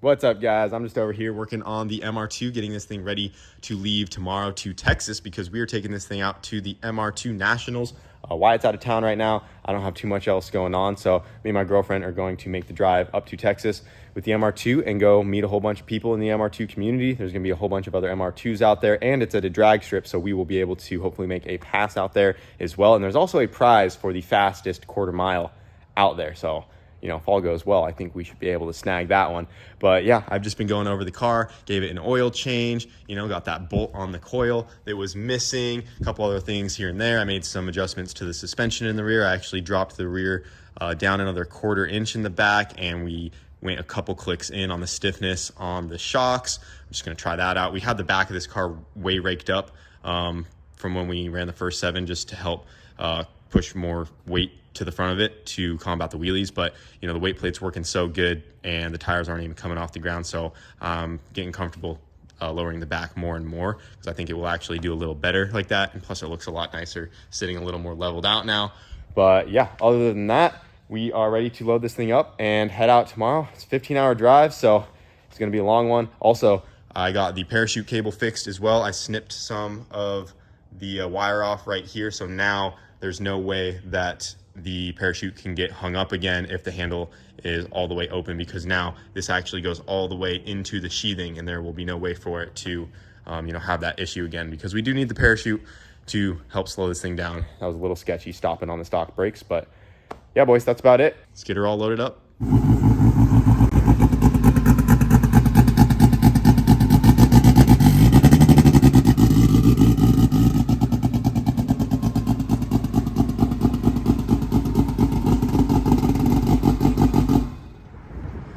What's up, guys? I'm just over here working on the MR2, getting this thing ready to leave tomorrow to Texas because we are taking this thing out to the MR2 Nationals. Wyatt's out of town right now. I don't have too much else going on, so me and my girlfriend are going to make the drive up to Texas with the MR2 and go meet a whole bunch of people in the MR2 community. There's going to be a whole bunch of other MR2s out there, and it's at a drag strip, so we will be able to hopefully make a pass out there as well. And there's also a prize for the fastest quarter mile out there, so you know, if all goes well, I think we should be able to snag that one. But yeah, I've just been going over the car, gave it an oil change, you know, got that bolt on the coil that was missing, a couple other things here and there. I made some adjustments to the suspension in the rear. I actually dropped the rear down another 1/4 inch in the back, and we went a couple clicks in on the stiffness on the shocks. I'm just gonna try that out. We had the back of this car way raked up from when we ran the first 7 just to help push more weight to the front of it to combat the wheelies, but you know, the weight plate's working so good and the tires aren't even coming off the ground, so I'm getting comfortable lowering the back more and more because I think it will actually do a little better like that, and plus it looks a lot nicer sitting a little more leveled out now. But yeah, other than that, we are ready to load this thing up and head out tomorrow. It's a 15-hour drive, so it's gonna be a long one. Also, I got the parachute cable fixed as well. I snipped some of the wire off right here, so now there's no way that the parachute can get hung up again if the handle is all the way open, because now this actually goes all the way into the sheathing and there will be no way for it to you know, have that issue again, because we do need the parachute to help slow this thing down. That was a little sketchy stopping on the stock brakes, but yeah, boys, that's about it. Let's get her all loaded up.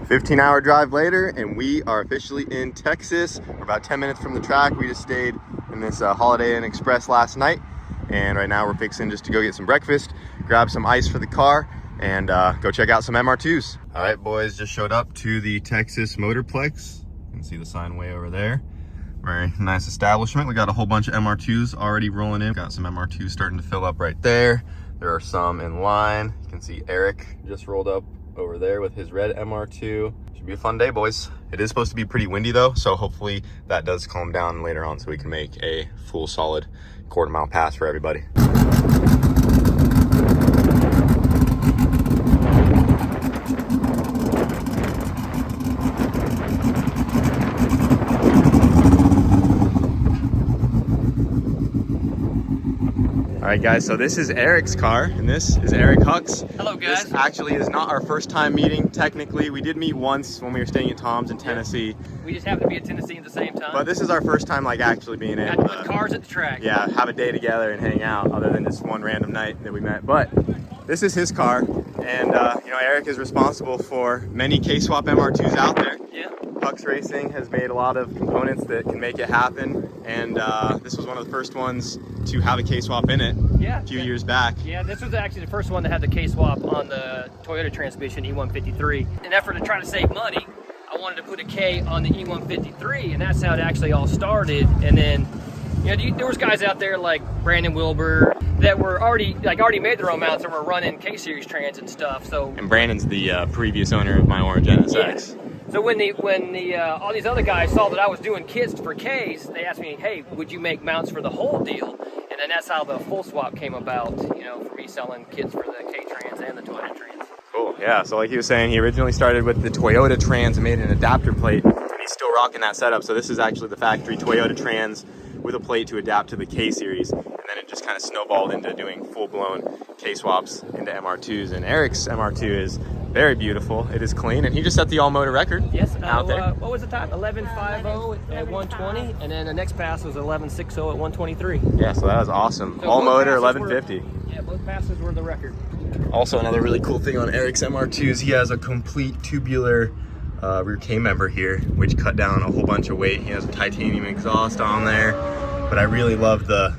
15-hour drive later, and we are officially in Texas. We're about 10 minutes from the track. We just stayed in this Holiday Inn Express last night, and right now we're fixing just to go get some breakfast, grab some ice for the car, and go check out some MR2s. All right, boys, just showed up to the Texas Motorplex. You can see the sign way over there. Very nice establishment. We got a whole bunch of MR2s already rolling in. Got some MR2s starting to fill up right there. There are some in line. You can see Eric just rolled up over there with his red MR2. Should be a fun day, boys. It is supposed to be pretty windy though, so hopefully that does calm down later on so we can make a full solid 1/4 mile pass for everybody. All right, guys, so this is Eric's car, and this is Eric Hux. Hello, guys. This actually is not our first time meeting, technically. We did meet once when we were staying at Tom's in Tennessee. We just happened to be at Tennessee at the same time. But this is our first time, like, actually being able to put cars at the track. Yeah, have a day together and hang out, other than just one random night that we met. But this is his car, and, you know, Eric is responsible for many K-Swap MR2s out there. Yeah. Hux Racing has made a lot of components that can make it happen, and this was one of the first ones to have a K-Swap in it a few years back. Yeah, this was actually the first one that had the K-Swap on the Toyota transmission E153. In an effort to try to save money, I wanted to put a K on the E153, and that's how it actually all started. And then, you know, there was guys out there like Brandon Wilbur that were already made their own mounts and were running K-Series trans and stuff. So, and Brandon's the previous owner of my orange NSX. Yeah. So when all these other guys saw that I was doing kits for Ks, they asked me, hey, would you make mounts for the whole deal? And then that's how the full swap came about, you know, for me selling kits for the K-Trans and the Toyota Trans. Cool, yeah, so like he was saying, he originally started with the Toyota Trans and made an adapter plate, and he's still rocking that setup. So this is actually the factory Toyota Trans with a plate to adapt to the K-Series, and then it just kind of snowballed into doing full-blown K-Swaps into MR2s. And Eric's MR2 is very beautiful. It is clean, and he just set the all-motor record. Yes, out there. What was the time? 11.50 at 120, and then the next pass was 11.60 at 123. Yeah, so that was awesome. So all-motor 11.50. Yeah, both passes were the record. Also, another really cool thing on Eric's MR2 is he has a complete tubular rear K-member here, which cut down a whole bunch of weight. He has a titanium exhaust on there, but I really love the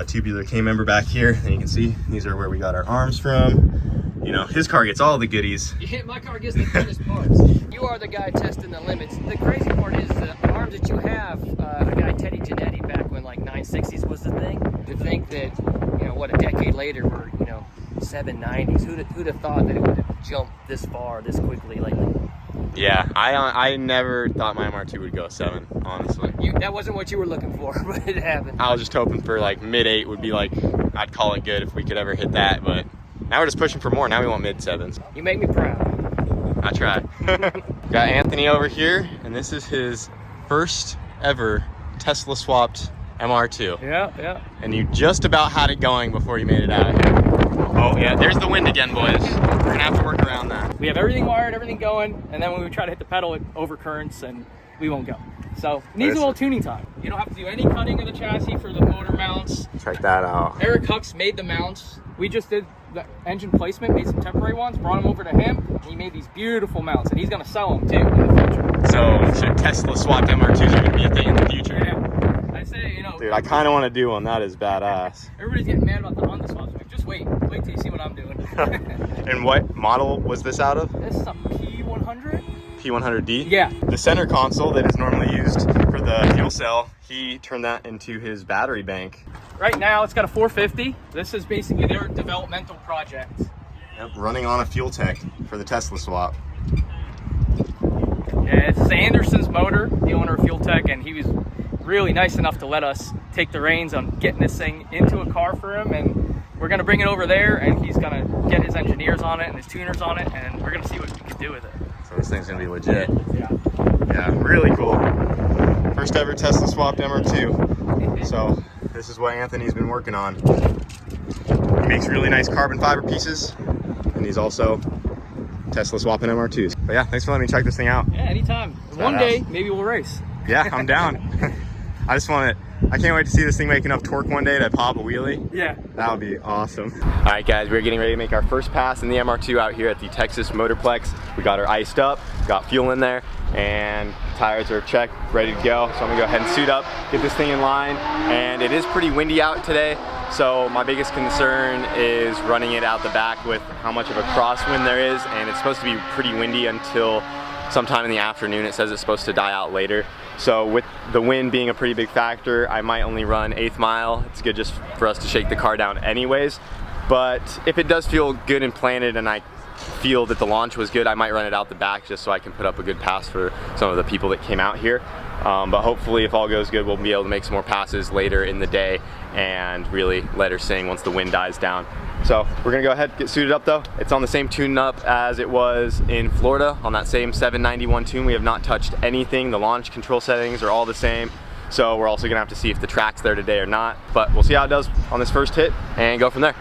tubular K-member back here. And you can see these are where we got our arms from. You know, his car gets all the goodies. Yeah, my car gets the funnest parts. You are the guy testing the limits. The crazy part is the arms that you have, a guy Teddy Giannetti back when like 960s was the thing. To think that, you know, what, a decade later we're, you know, 790s. Who'd have thought that it would have jumped this far, this quickly lately? Yeah, I never thought my MR2 would go 7, honestly. That wasn't what you were looking for, but it happened. I was just hoping for like mid-8 would be like, I'd call it good if we could ever hit that, but now we're just pushing for more. Now we want mid-7s. You make me proud. I try. Got Anthony over here, and this is his first ever Tesla swapped MR2. Yeah. And you just about had it going before you made it out of here. Oh yeah, there's the wind again, boys. We're gonna have to work around that. We have everything wired, everything going, and then when we try to hit the pedal, it overcurrents and we won't go. So needs a little tuning time. You don't have to do any cutting of the chassis for the motor mounts. Check that out. Eric Hux made the mounts. We just did the engine placement, made some temporary ones, brought them over to him, and he made these beautiful mounts, and he's gonna sell them too in the future. So Tesla swapped MR2s are gonna be a thing in the future. Yeah. I say, you know. Dude, I kind of want to do one. That is badass. Everybody's getting mad about the Honda swaps. Like, just wait till you see what I'm doing. And what model was this out of? This is a P100. P100D? Yeah. The center console that is normally used for the fuel cell, he turned that into his battery bank. Right now it's got a 450. This is basically their developmental project. Yep, running on a fuel tech for the Tesla swap. Yeah, it's Anderson's motor, the owner of Fuel Tech, and he was really nice enough to let us take the reins on getting this thing into a car for him, and we're gonna bring it over there, and he's gonna get his engineers on it and his tuners on it, and we're gonna see what we can do with it. So this thing's gonna be legit. Yeah. Yeah, really cool. First ever Tesla swapped MR2. So this is what Anthony's been working on. He makes really nice carbon fiber pieces, and he's also Tesla swapping MR2s. But yeah, thanks for letting me check this thing out. Yeah, anytime. One day, maybe we'll race. Yeah, I'm down. I can't wait to see this thing make enough torque one day to pop a wheelie. Yeah. That would be awesome. All right, guys, we're getting ready to make our first pass in the MR2 out here at the Texas Motorplex. We got her iced up, got fuel in there, and tires are checked, ready to go. So I'm gonna go ahead and suit up, get this thing in line. And it is pretty windy out today. So my biggest concern is running it out the back with how much of a crosswind there is. And it's supposed to be pretty windy until sometime in the afternoon. It says it's supposed to die out later. So with the wind being a pretty big factor, I might only run 1/8 mile. It's good just for us to shake the car down anyways. But if it does feel good and planted and I feel that the launch was good, I might run it out the back just so I can put up a good pass for some of the people that came out here. But hopefully if all goes good, we'll be able to make some more passes later in the day and really let her sing once the wind dies down. So we're gonna go ahead and get suited up though. It's on the same tune-up as it was in Florida on that same 791 tune. We have not touched anything. The launch control settings are all the same. So we're also gonna have to see if the track's there today or not. But we'll see how it does on this first hit and go from there.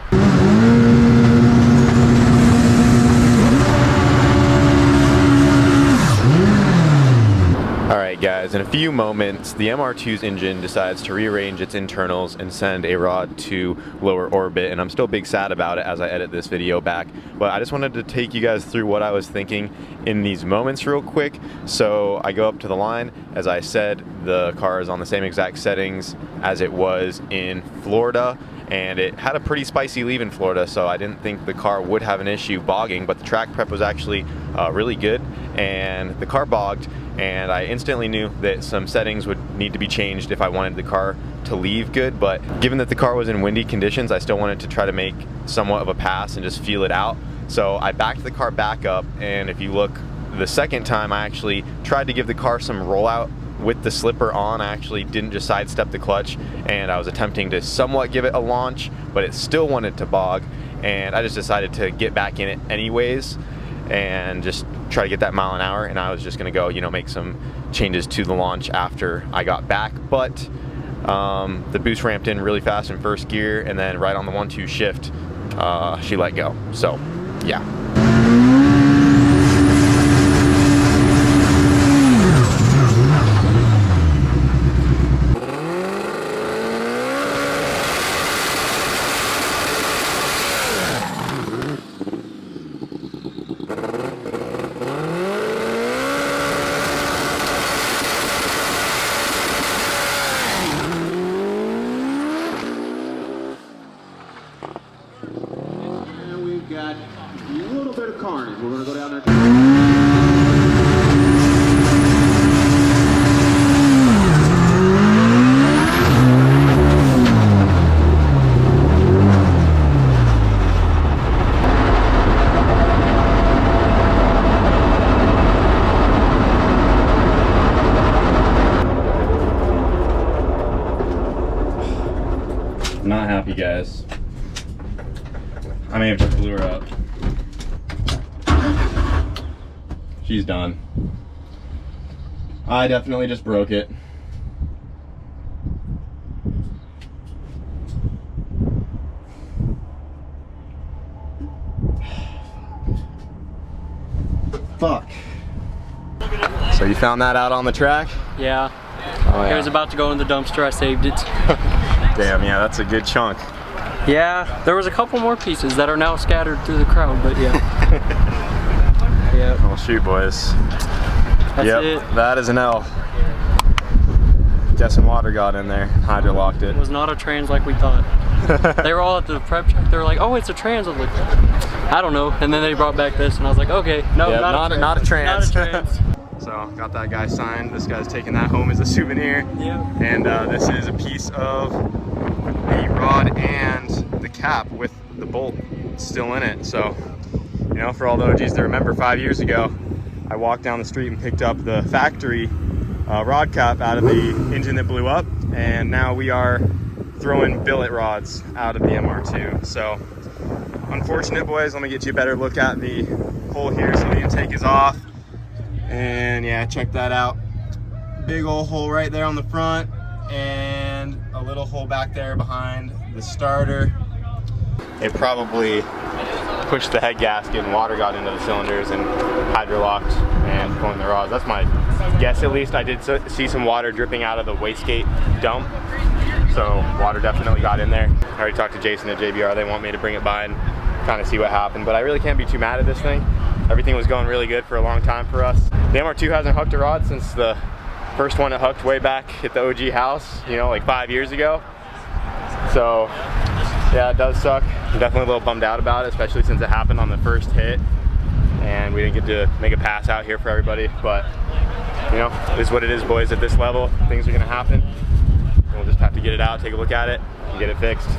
Alright guys, in a few moments, the MR2's engine decides to rearrange its internals and send a rod to lower orbit, and I'm still big sad about it as I edit this video back, but I just wanted to take you guys through what I was thinking in these moments real quick. So I go up to the line. As I said, the car is on the same exact settings as it was in Florida, and it had a pretty spicy leave in Florida, so I didn't think the car would have an issue bogging, but the track prep was actually really good, and the car bogged, and I instantly knew that some settings would need to be changed if I wanted the car to leave good. But given that the car was in windy conditions, I still wanted to try to make somewhat of a pass and just feel it out. So I backed the car back up, and if you look, the second time I actually tried to give the car some rollout with the slipper on. I actually didn't just sidestep the clutch, and I was attempting to somewhat give it a launch, but it still wanted to bog, and I just decided to get back in it anyways and just try to get that mile an hour. And I was just gonna go, you know, make some changes to the launch after I got back. But the boost ramped in really fast in first gear, and then right on the 1-2 shift, she let go. So yeah. not happy, guys. I may have just blew her up. She's done. I definitely just broke it. Fuck. So you found that out on the track? Yeah. Oh, yeah. It was about to go in the dumpster. I saved it. Damn, yeah, that's a good chunk. Yeah, there was a couple more pieces that are now scattered through the crowd, but yeah. Yep. Well, shoot, boys. That's Yep, it. that is an L. Guessing water got in there, hydro-locked it. It was not a trans like we thought. They were all at the prep check. They were like, "Oh, it's a trans." I was like, "I don't know." And then they brought back this, and I was like, "Okay, no, Yep, not a trans." Not a trans. Not a trans. So got that guy signed. This guy's taking that home as a souvenir. Yeah. And this is a piece of the rod and the cap with the bolt still in it. So, you know, for all the OGs that remember, 5 years ago, I walked down the street and picked up the factory rod cap out of the engine that blew up, and now we are throwing billet rods out of the MR2. So, unfortunate, boys. Let me get you a better look at the hole here. So the intake is off. And yeah, check that out. Big old hole right there on the front, and a little hole back there behind the starter. It probably pushed the head gasket and water got into the cylinders and hydro-locked and pulling the rods. That's my guess, at least. I did see some water dripping out of the wastegate dump, so water definitely got in there. I already talked to Jason at JBR. They want me to bring it by and kind of see what happened, but I really can't be too mad at this thing. Everything was going really good for a long time for us. The MR2 hasn't hooked a rod since the first one it hooked way back at the OG house, you know, like 5 years ago. So yeah, it does suck. I'm definitely a little bummed out about it, especially since it happened on the first hit and we didn't get to make a pass out here for everybody. But you know, it is what it is, boys. At this level, things are gonna happen. We'll just have to get it out, take a look at it, and get it fixed.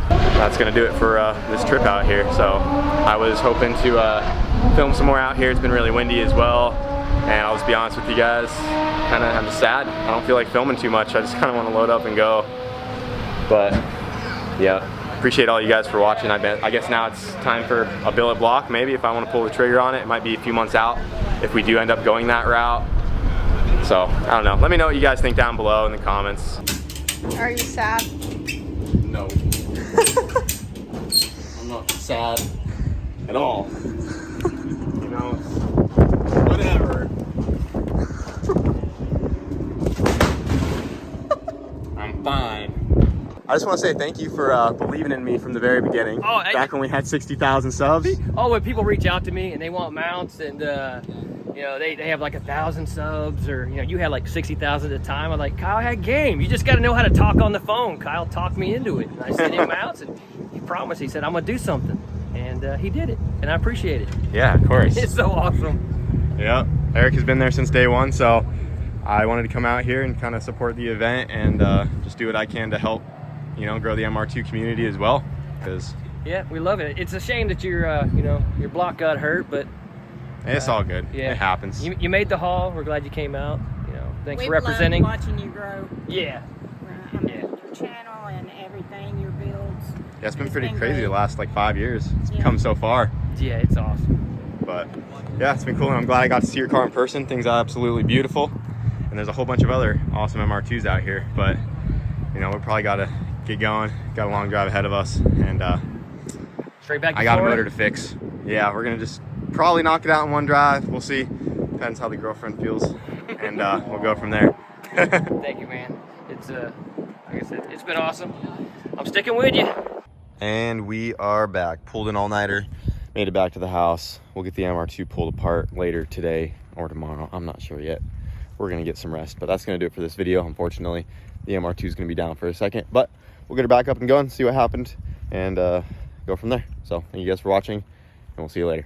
That's gonna do it for this trip out here. So I was hoping to film some more out here. It's been really windy as well, and I'll just be honest with you guys, I'm sad. I don't feel like filming too much. I just kind of want to load up and go. But yeah, appreciate all you guys for watching. I guess now it's time for a billet block. Maybe if I want to pull the trigger on it. It might be a few months out if we do end up going that route. So I don't know. Let me know what you guys think down below in the comments. Are you sad? No. I'm not sad at all. You know, whatever. I'm fine. I just want to say thank you for believing in me from the very beginning. Oh, back when we had 60,000 subs. Oh, when people reach out to me and they want mounts and you know, they have like 1,000 subs, or you know, you had like 60,000 at a time. I'm like, Kyle had game. You just got to know how to talk on the phone. Kyle talked me into it. And I sent him mounts, and he promised. He said, I'm gonna do something, and he did it, and I appreciate it. Yeah, of course. It's so awesome. Yeah, Eric has been there since day one, so I wanted to come out here and kind of support the event and just do what I can to help, you know, grow the MR2 community as well. Because yeah, we love it. It's a shame that your you know, your block got hurt, but it's all good. Yeah, it happens. You made the haul. We're glad you came out. You know, thanks We've for representing. loved watching you grow. Yeah. I mean, your channel and everything, your builds. Yeah, it's been It's pretty been crazy great. the last like 5 years. It's Yeah. come so far. Yeah, it's awesome. But yeah, it's been cool, and I'm glad I got to see your car in person. Things are absolutely beautiful, and there's a whole bunch of other awesome MR2s out here. But you know, we probably got to get going. Got a long drive ahead of us, and Straight back to I got a Florida. motor to fix. Yeah, we're gonna just probably knock it out in one drive. We'll see. Depends how the girlfriend feels, and we'll go from there. Thank you, man. It's like I said, it's been awesome. I'm sticking with you. And we are back. Pulled an all-nighter, made it back to the house. We'll get the MR2 pulled apart later today or tomorrow. I'm not sure yet. We're gonna get some rest, but that's gonna do it for this video. Unfortunately, the MR2 is gonna be down for a second, but we'll get her back up and going, see what happened, and go from there. So thank you guys for watching, and we'll see you later.